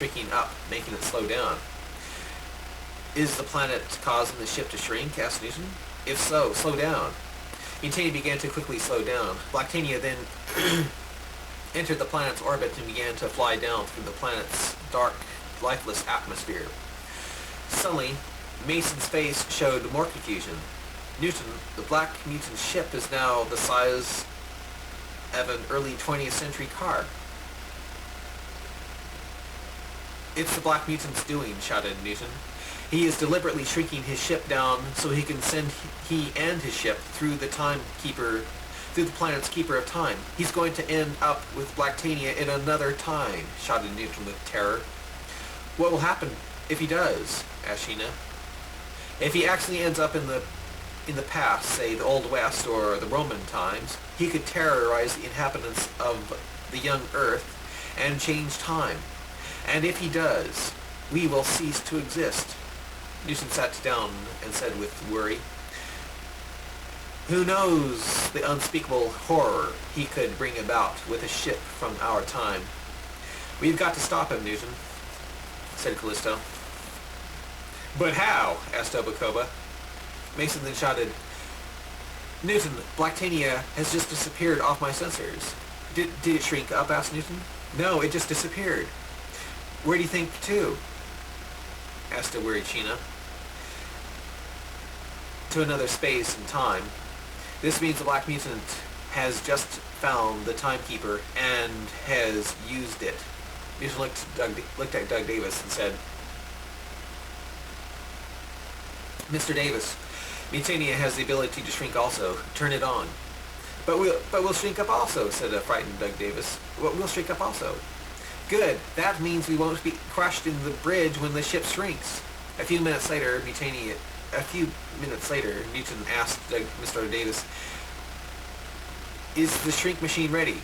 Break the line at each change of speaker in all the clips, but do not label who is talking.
shrinking up, making it slow down. Is the planet causing the ship to shrink? Asked Newton. If so, slow down. Mutania began to quickly slow down. Blacktania then entered the planet's orbit and began to fly down through the planet's dark, lifeless atmosphere. Suddenly, Mason's face showed more confusion. Newton, the Black Mutant ship, is now the size of an early 20th century car. It's the Black Mutant's doing, shouted Newton. He is deliberately shrinking his ship down so he can send he and his ship through the planet's keeper of time. He's going to end up with Blacktania in another time, shouted Newton with terror. What will happen if he does? Asked Sheena. If he actually ends up in the past, say the Old West or the Roman times, he could terrorize the inhabitants of the young Earth and change time. And if he does, we will cease to exist. Newton sat down and said with worry, who knows the unspeakable horror he could bring about with a ship from our time. We've got to stop him, Newton, said Callisto. But how? Asked Obacoba. Mason then shouted, Newton, Blacktania has just disappeared off my sensors. Did it shrink up? Asked Newton. No, it just disappeared. Where do you think to? Asked a worried Sheena. To another space and time. This means the Black Mutant has just found the Timekeeper and has used it. Newton looked at Doug Davis and said, Mr. Davis, Mutania has the ability to shrink also. Turn it on. But we'll shrink up also, said a frightened Doug Davis. We'll shrink up also. Good. That means we won't be crushed in the bridge when the ship shrinks. A few minutes later, Newton asked Mr. Davis, is the shrink machine ready?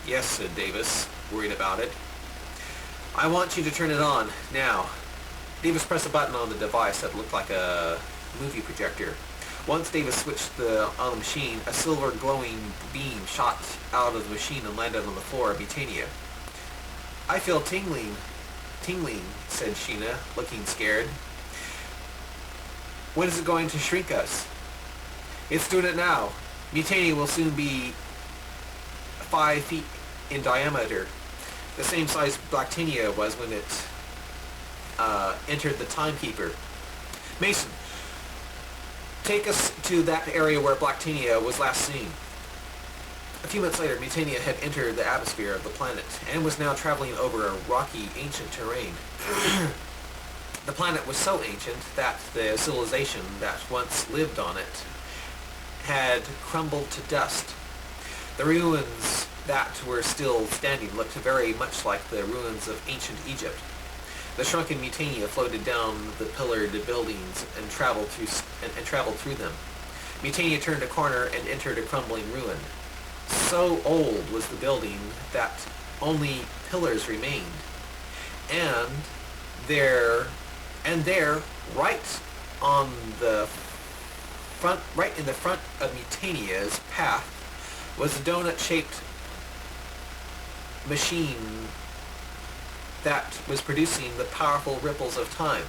Yes, said Davis, worried about it. I want you to turn it on, now. Davis pressed a button on the device that looked like a movie projector. Once Davis switched on the machine, a silver glowing beam shot out of the machine and landed on the floor of Mutania. I feel tingling, said Sheena, looking scared. When is it going to shrink us? It's doing it now. Mutania will soon be 5 feet in diameter, the same size Blacktania was when it entered the Timekeeper. Mason, take us to that area where Blacktania was last seen. A few months later, Mutania had entered the atmosphere of the planet and was now traveling over a rocky, ancient terrain. The planet was so ancient that the civilization that once lived on it had crumbled to dust. The ruins that were still standing looked very much like the ruins of ancient Egypt. The shrunken Mutania floated down the pillared buildings and traveled through them. Mutania turned a corner and entered a crumbling ruin. So old was the building that only pillars remained. And there, right in the front of Mutania's path, was a donut-shaped machine that was producing the powerful ripples of time.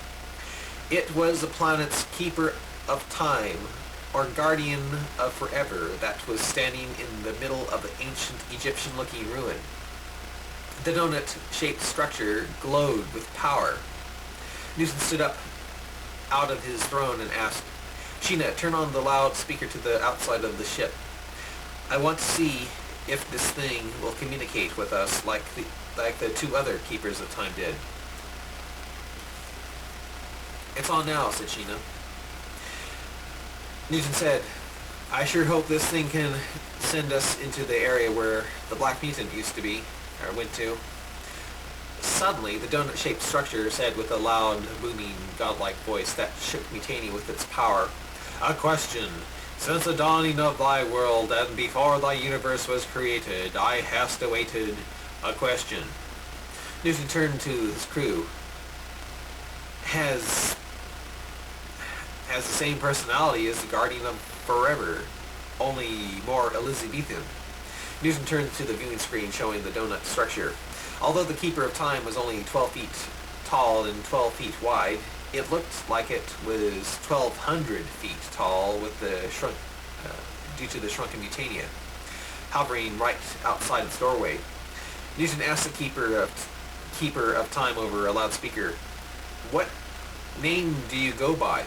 It was the planet's keeper of time, or guardian of forever, that was standing in the middle of the ancient Egyptian-looking ruin. The donut-shaped structure glowed with power. Newton stood up out of his throne and asked, Sheena, turn on the loudspeaker to the outside of the ship. I want to see if this thing will communicate with us like the 2 other keepers of time did. It's on now, said Sheena. Newton said, I sure hope this thing can send us into the area where the Black Mutant used to be, or went to. Suddenly, the donut-shaped structure said with a loud, booming, godlike voice that shook Mutania with its power, A question. Since the dawning of thy world, and before thy universe was created, I hast awaited a question. Newton turned to his crew. Has the same personality as the Guardian of Forever, only more Elizabethan. Newton turned to the viewing screen showing the donut structure. Although the Keeper of Time was only 12 feet tall and 12 feet wide, it looked like it was 1,200 feet tall with due to the shrunken Mutania, hovering right outside its doorway. Newton asked the Keeper of Time over a loudspeaker, "What name do you go by?"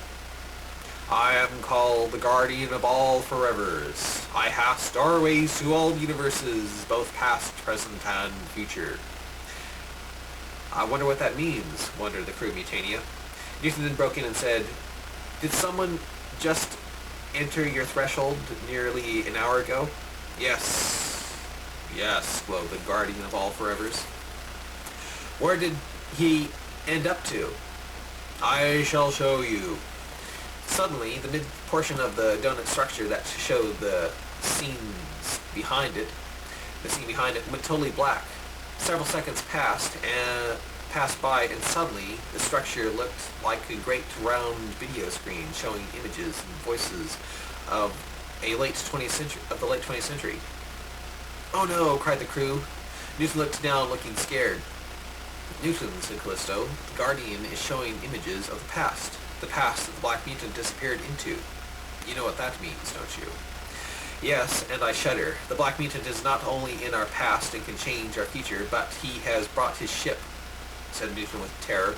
"I am called the Guardian of all Forevers. I have doorways to all universes, both past, present, and future." "I wonder what that means," wondered the crew of Mutania. Newton then broke in and said, "Did someone just enter your threshold nearly an hour ago?" Yes, glowed the Guardian of all Forevers. "Where did he end up to?" "I shall show you." Suddenly, the mid-portion of the donut structure that showed the scene behind it, went totally black. Several seconds passed by, and suddenly the structure looked like a great round video screen showing images and voices of the late 20th century. "Oh no!" cried the crew. Newton looked down, looking scared. "Newton," said Callisto, "the Guardian is showing images of the past that the Black Mutant disappeared into. You know what that means, don't you?" "Yes, and I shudder. The Black Mutant is not only in our past and can change our future, but he has brought his ship," said Newton with terror.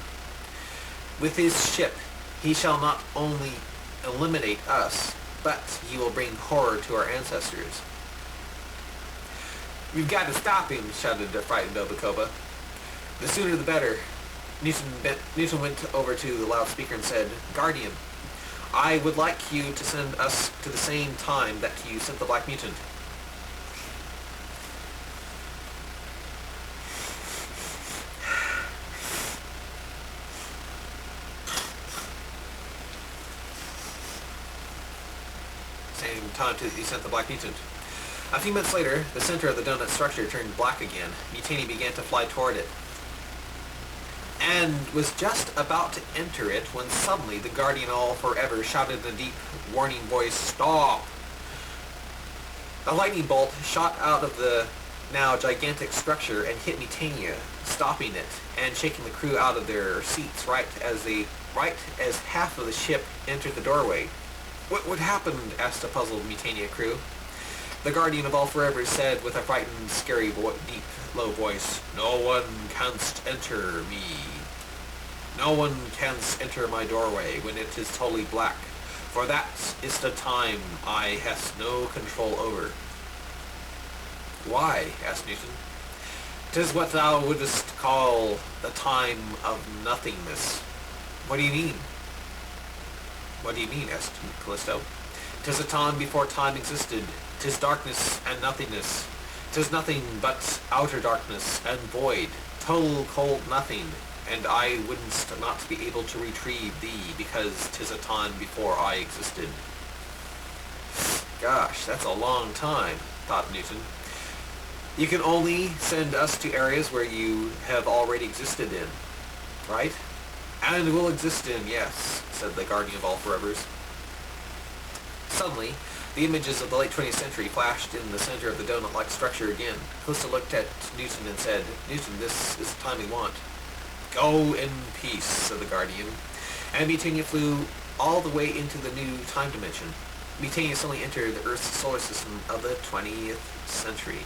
"With his ship, he shall not only eliminate us, but he will bring horror to our ancestors." "We've got to stop him," shouted the frightened Obacoba. "The sooner the better." Newton went over to the loudspeaker and said, "Guardian, I would like you to send us to the same time that you sent the Black Mutant." Same time you sent the Black Mutant. A few minutes later, the center of the donut structure turned black again. Mutania began to fly toward it, and was just about to enter it when suddenly the Guardian All Forever shouted in a deep, warning voice, "Stop!" A lightning bolt shot out of the now gigantic structure and hit Mutania, stopping it and shaking the crew out of their seats right as half of the ship entered the doorway. What happened?" asked the puzzled Mutania crew. The Guardian of all Forever said with a frightened, scary, deep, low voice, "No one canst enter me. No one canst enter my doorway when it is totally black, for that is the time I has no control over." "Why?" asked Newton. "'Tis what thou wouldst call the time of nothingness." "What do you mean?" "What do you mean?" asked Callisto. "'Tis a time before time existed. 'Tis darkness and nothingness. 'Tis nothing but outer darkness and void, total cold nothing, and I wouldn't not be able to retrieve thee, because 'tis a time before I existed." "Gosh, that's a long time," thought Newton. "You can only send us to areas where you have already existed in, right?" "And will exist in, yes," said the Guardian of all Forevers. Suddenly, the images of the late 20th century flashed in the center of the donut-like structure again. Callisto looked at Newton and said, "Newton, this is the time we want." "Go in peace," said the Guardian. And Mutania flew all the way into the new time dimension. Mutania suddenly entered the Earth's solar system of the 20th century.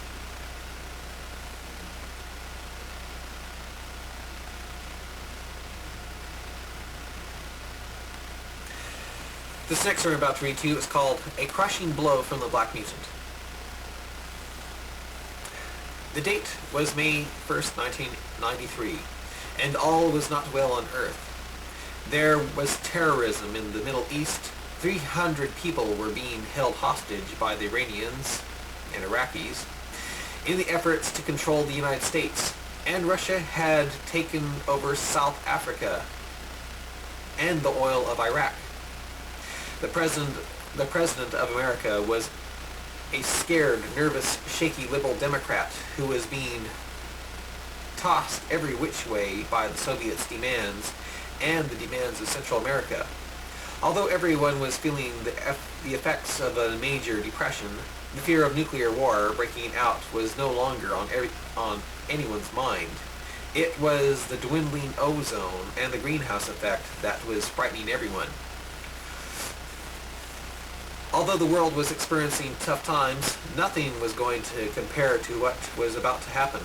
This next story I'm about to read to you is called A Crushing Blow from the Black Mutant. The date was May 1st, 1993, and all was not well on Earth. There was terrorism in the Middle East. 300 people were being held hostage by the Iranians and Iraqis in the efforts to control the United States, and Russia had taken over South Africa and the oil of Iraq. The president of America was a scared, nervous, shaky liberal Democrat who was being tossed every which way by the Soviets' demands and the demands of Central America. Although everyone was feeling the effects of a major depression, The fear of nuclear war breaking out was no longer on anyone's mind. It was the dwindling ozone and the greenhouse effect that was frightening everyone. Although the world was experiencing tough times, nothing was going to compare to what was about to happen.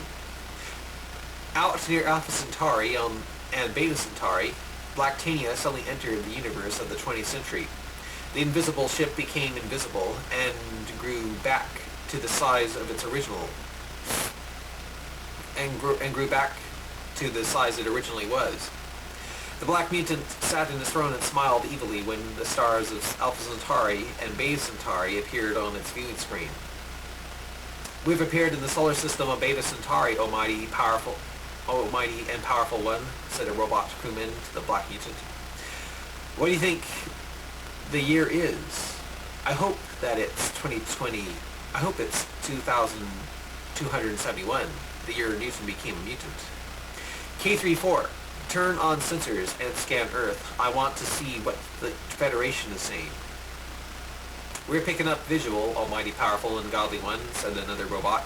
Out near Alpha Centauri and Beta Centauri, Blacktania suddenly entered the universe of the 20th century. The invisible ship became invisible and grew back to the size of its original, and grew back to the size it originally was. The Black Mutant sat in his throne and smiled evilly when the stars of Alpha Centauri and Beta Centauri appeared on its viewing screen. "We've appeared in the solar system of Beta Centauri, O mighty and powerful one," said a robot crewman to the Black Mutant. "What do you think the year is? I hope that it's 2020. I hope it's 2271, the year Newton became a mutant." "K34, turn on sensors and scan Earth. I want to see what the Federation is saying." "We're picking up visual, almighty powerful and godly one," said another robot.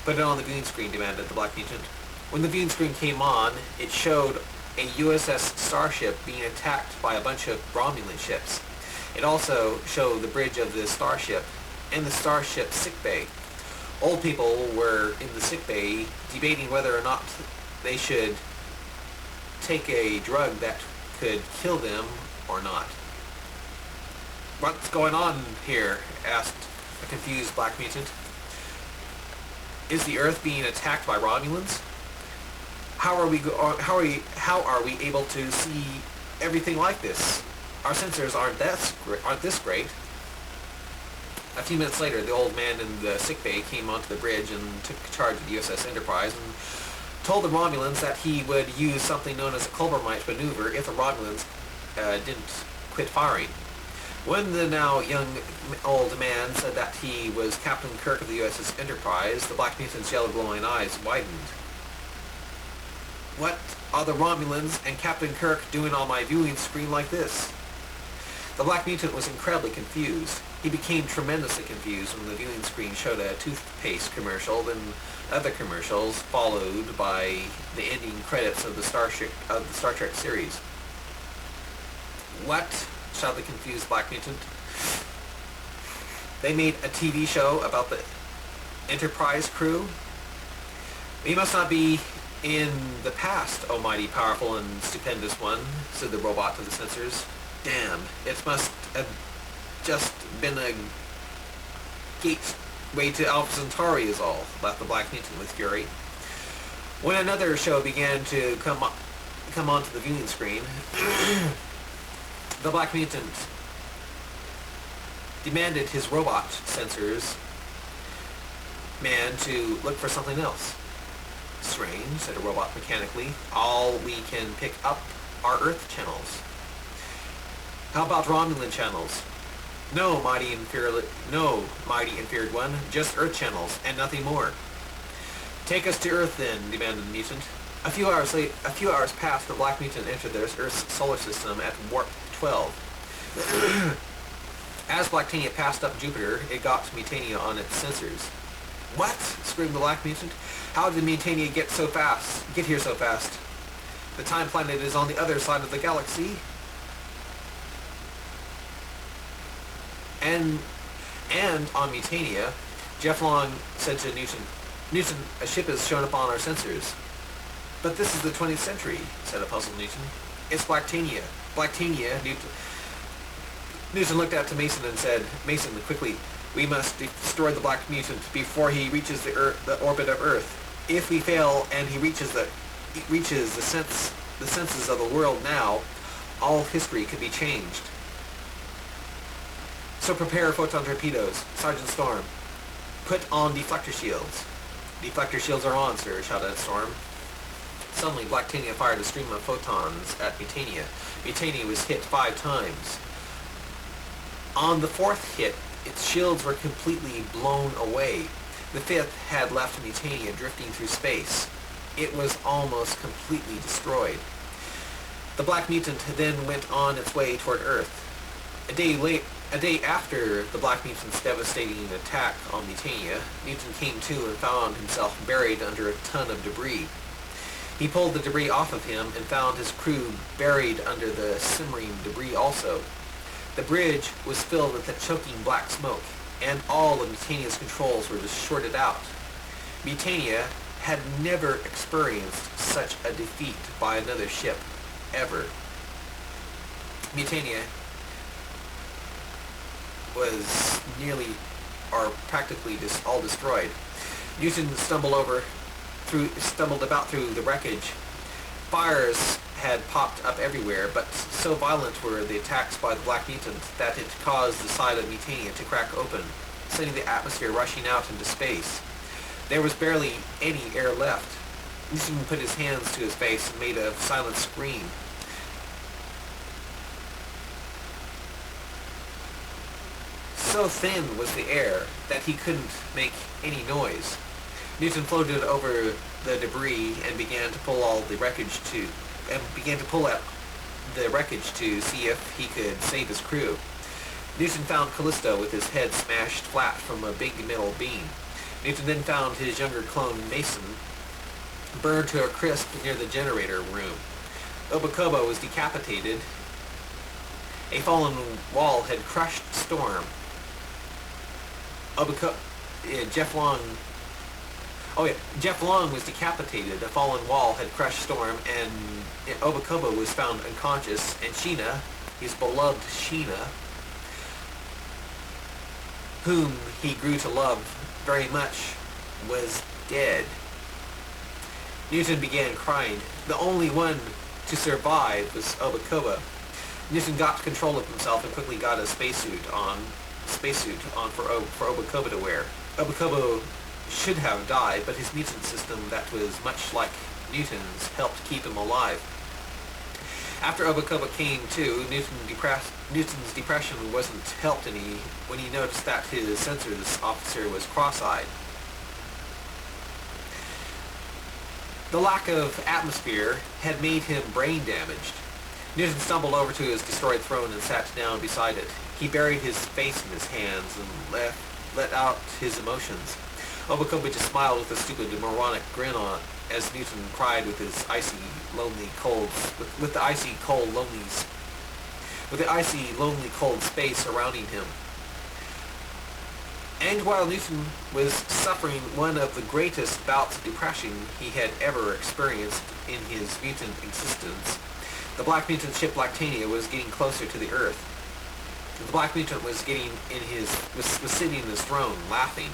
"Put it on the viewing screen," demanded the Black Mutant. When the viewing screen came on, it showed a USS Starship being attacked by a bunch of Romulan ships. It also showed the bridge of the Starship and the Starship sickbay. Old people were in the sickbay debating whether or not they should take a drug that could kill them or not. "What's going on here?" asked a confused Black Mutant. "Is the Earth being attacked by Romulans? How are we able to see everything like this? Our sensors aren't this great." A few minutes later, the old man in the sickbay came onto the bridge and took charge of the USS Enterprise and told the Romulans that he would use something known as a Culbermite maneuver if the Romulans didn't quit firing. When the now young old man said that he was Captain Kirk of the USS Enterprise, the Black Mutant's yellow glowing eyes widened. "What are the Romulans and Captain Kirk doing on my viewing screen like this?" The Black Mutant was incredibly confused. He became tremendously confused when the viewing screen showed a toothpaste commercial, then other commercials, followed by the ending credits of the Star Trek series. "What?" shouted the confused Black Mutant. "They made a TV show about the Enterprise crew? We must not be in the past, O mighty, powerful, and stupendous one," said the robot to the sensors. "Damn, it must have just been a gateway to Alpha Centauri is all," laughed the Black Mutant with fury. When another show began to come onto the viewing screen, the Black Mutant demanded his robot sensors man to look for something else. "Strange," said a robot mechanically. "All we can pick up are Earth channels." "How about Romulan channels?" No, mighty and feared one, just Earth channels, and nothing more." "Take us to Earth then," demanded the mutant. A few hours passed, the Black Mutant entered Earth's solar system at warp 12. As Blacktania passed up Jupiter, it got Mutania on its sensors. "What?" screamed the Black Mutant. "How did Mutania get here so fast? The Time Planet is on the other side of the galaxy." And on Mutania, Jeff Long said to Newton, "A ship has shown up on our sensors." "But this is the 20th century," said a puzzled Newton. "It's Blacktania. Newton looked out to Mason and said, "Mason, quickly, we must destroy the Black Mutant before he reaches the orbit of Earth. If we fail and he reaches the senses of the world now, all history could be changed. So prepare photon torpedoes. Sergeant Storm, put on deflector shields." "Deflector shields are on, sir," shouted Storm. Suddenly, Blacktania fired a stream of photons at Mutania. Mutania was hit 5 times. On the 4th hit, its shields were completely blown away. The 5th had left Mutania drifting through space. It was almost completely destroyed. The Black Mutant then went on its way toward Earth. A day A day after the Black Mutant's devastating attack on Mutania, Newton came to and found himself buried under a ton of debris. He pulled the debris off of him and found his crew buried under the simmering debris also. The bridge was filled with a choking black smoke, and all of Mutania's controls were just shorted out. Mutania had never experienced such a defeat by another ship, ever. Mutania was nearly or practically just all destroyed. Newton stumbled about through the wreckage. Fires had popped up everywhere, but so violent were the attacks by the Black Mutant that it caused the side of Mutania to crack open, sending the atmosphere rushing out into space. There was barely any air left. Newton put his hands to his face and made a silent scream. So thin was the air that he couldn't make any noise. Newton floated over the debris and began to pull out the wreckage to see if he could save his crew. Newton found Callisto with his head smashed flat from a big metal beam. Newton then found his younger clone, Mason, burned to a crisp near the generator room. Obacoba was decapitated. A fallen wall had crushed Storm. Jeff Long was decapitated. A fallen wall had crushed Storm, and Obacoba was found unconscious, and Sheena, his beloved Sheena, whom he grew to love very much, was dead. Newton began crying. The only one to survive was Obacoba. Newton got control of himself and quickly got a spacesuit on for Obacoba to wear. Obacoba should have died, but his mutant system that was much like Newton's helped keep him alive. After Obacoba came to, Newton's depression wasn't helped any when he noticed that his sensors officer was cross-eyed. The lack of atmosphere had made him brain damaged. Newton stumbled over to his destroyed throne and sat down beside it. He buried his face in his hands and let out his emotions. Obacoba just smiled with a stupid moronic grin on as Newton cried with his icy, lonely, cold, with the icy, lonely, cold space surrounding him. And while Newton was suffering one of the greatest bouts of depression he had ever experienced in his mutant existence, the Black Mutant ship Lactania was getting closer to the Earth. The Black Mutant was sitting in his throne, laughing.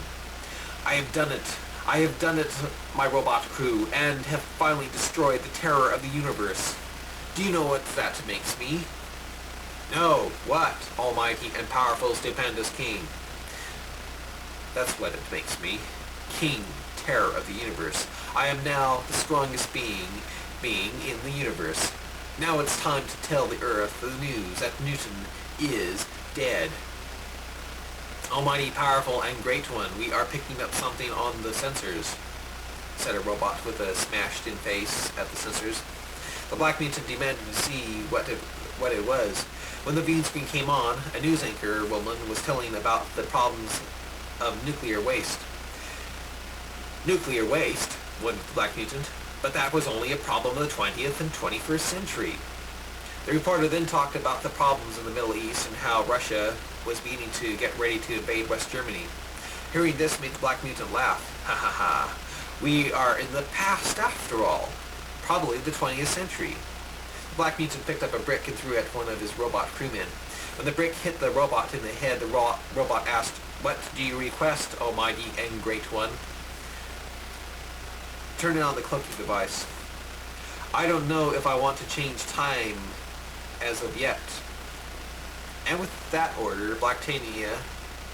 I have done it, my robot crew, and have finally destroyed the terror of the universe. Do you know what that makes me? No, what, almighty and powerful stupendous king? That's what it makes me. King, terror of the universe. I am now the strongest being in the universe. Now it's time to tell the Earth the news that Newton is dead. Almighty, powerful, and great one, we are picking up something on the sensors, said a robot with a smashed-in face at the sensors. The Black Mutant demanded to see what it was. When the beam screen came on, a news anchor woman was telling about the problems of nuclear waste. Nuclear waste, wondered the Black Mutant, but that was only a problem of the 20th and 21st century. The reporter then talked about the problems in the Middle East and how Russia was beginning to get ready to invade West Germany. Hearing this made the Black Mutant laugh. Ha ha ha. We are in the past after all. Probably the 20th century. The Black Mutant picked up a brick and threw it at one of his robot crewmen. When the brick hit the robot in the head, the robot asked, "What do you request, almighty and great one?" Turning on the cloaking device. I don't know if I want to change time as of yet. And with that order, Blacktania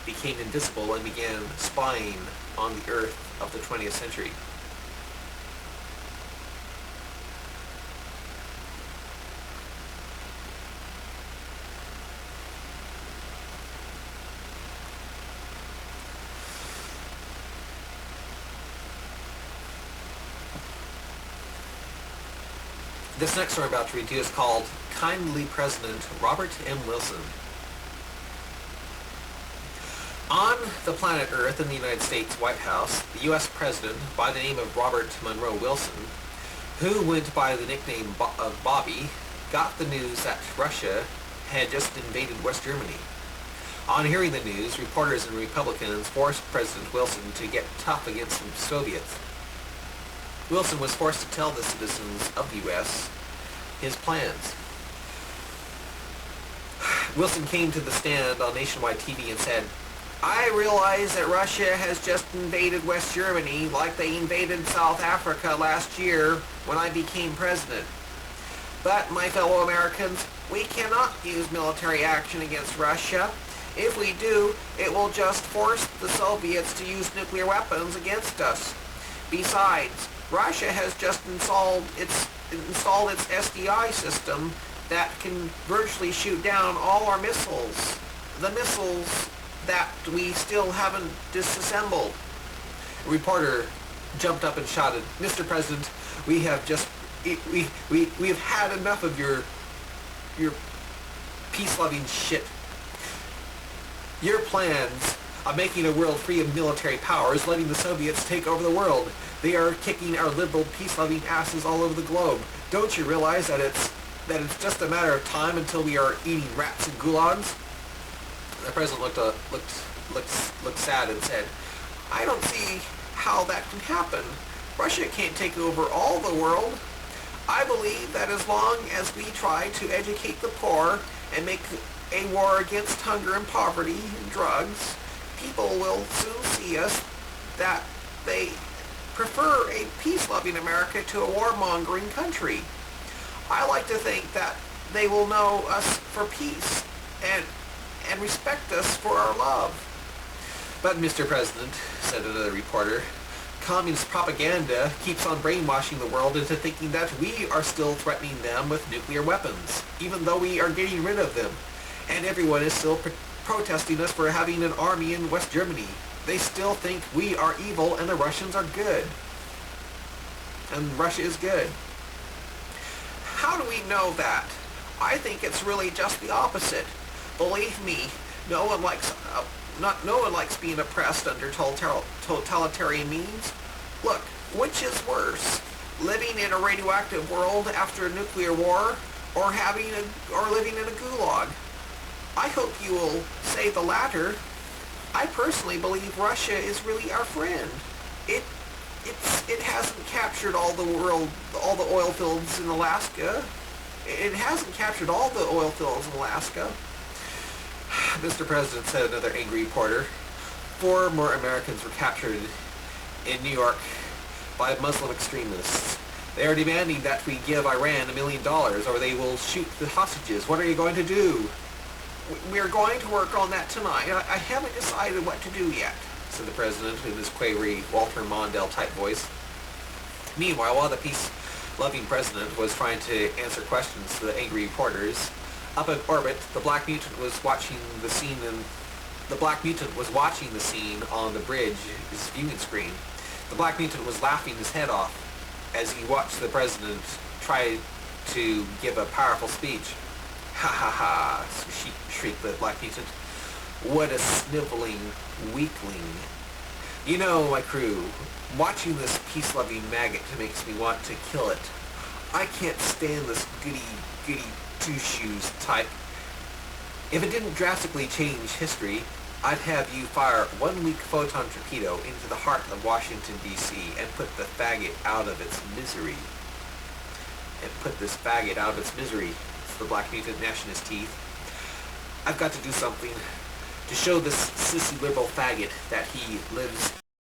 became invisible and began spying on the Earth of the 20th century. This next story I'm about to read to you is called Kindly President Robert M. Wilson. On the planet Earth in the United States White House, the U.S. President, by the name of Robert Monroe Wilson, who went by the nickname of Bobby, got the news that Russia had just invaded West Germany. On hearing the news, reporters and Republicans forced President Wilson to get tough against the Soviets. Wilson was forced to tell the citizens of the U.S. his plans. Wilson came to the stand on nationwide TV and said, "I realize that Russia has just invaded West Germany like they invaded South Africa last year when I became president. But, my fellow Americans, we cannot use military action against Russia. If we do, it will just force the Soviets to use nuclear weapons against us. Besides, Russia has just installed its SDI system that can virtually shoot down all our missiles. The missiles that we still haven't disassembled." A reporter jumped up and shouted, "Mr. President, we have had enough of your peace-loving shit. Your plans of making a world free of military powers, letting the Soviets take over the world. They are kicking our liberal, peace-loving asses all over the globe. Don't you realize that it's just a matter of time until we are eating rats and gulags?" The president looked sad and said, "I don't see how that can happen. Russia can't take over all the world. I believe that as long as we try to educate the poor and make a war against hunger and poverty and drugs, people will soon see us that they prefer a peace-loving America to a warmongering country. I like to think that they will know us for peace and respect us for our love." "But, Mr. President," said another reporter, "communist propaganda keeps on brainwashing the world into thinking that we are still threatening them with nuclear weapons, even though we are getting rid of them. And everyone is still protesting us for having an army in West Germany. They still think we are evil and the Russians are good. And Russia is good." "How do we know that? I think it's really just the opposite. Believe me, no one likes being oppressed under totalitarian means. Look, which is worse, living in a radioactive world after a nuclear war, or living in a gulag? I hope you will say the latter. I personally believe Russia is really our friend. It hasn't captured all the oil fields in Alaska. It hasn't captured all the oil fields in Alaska." "Mr. President," said another angry reporter, 4 more Americans were captured in New York by Muslim extremists. They are demanding that we give Iran $1 million or they will shoot the hostages. What are you going to do?" "We're going to work on that tonight. I haven't decided what to do yet," said the president in his quavery Walter Mondale type voice. Meanwhile, while the peace-loving president was trying to answer questions to the angry reporters, up in orbit, the Black Mutant was watching the scene on the bridge's viewing screen. The Black Mutant was laughing his head off as he watched the president try to give a powerful speech. "Ha ha ha," shrieked the Black Mutant. "What a sniveling weakling. You know, my crew, watching this peace-loving maggot makes me want to kill it. I can't stand this goody two-shoes type. If it didn't drastically change history, I'd have you fire 1 weak photon torpedo into the heart of Washington, D.C. and put the faggot out of its misery." The Black Mutant gnashing his teeth. "I've got to do something to show this sissy liberal faggot that he lives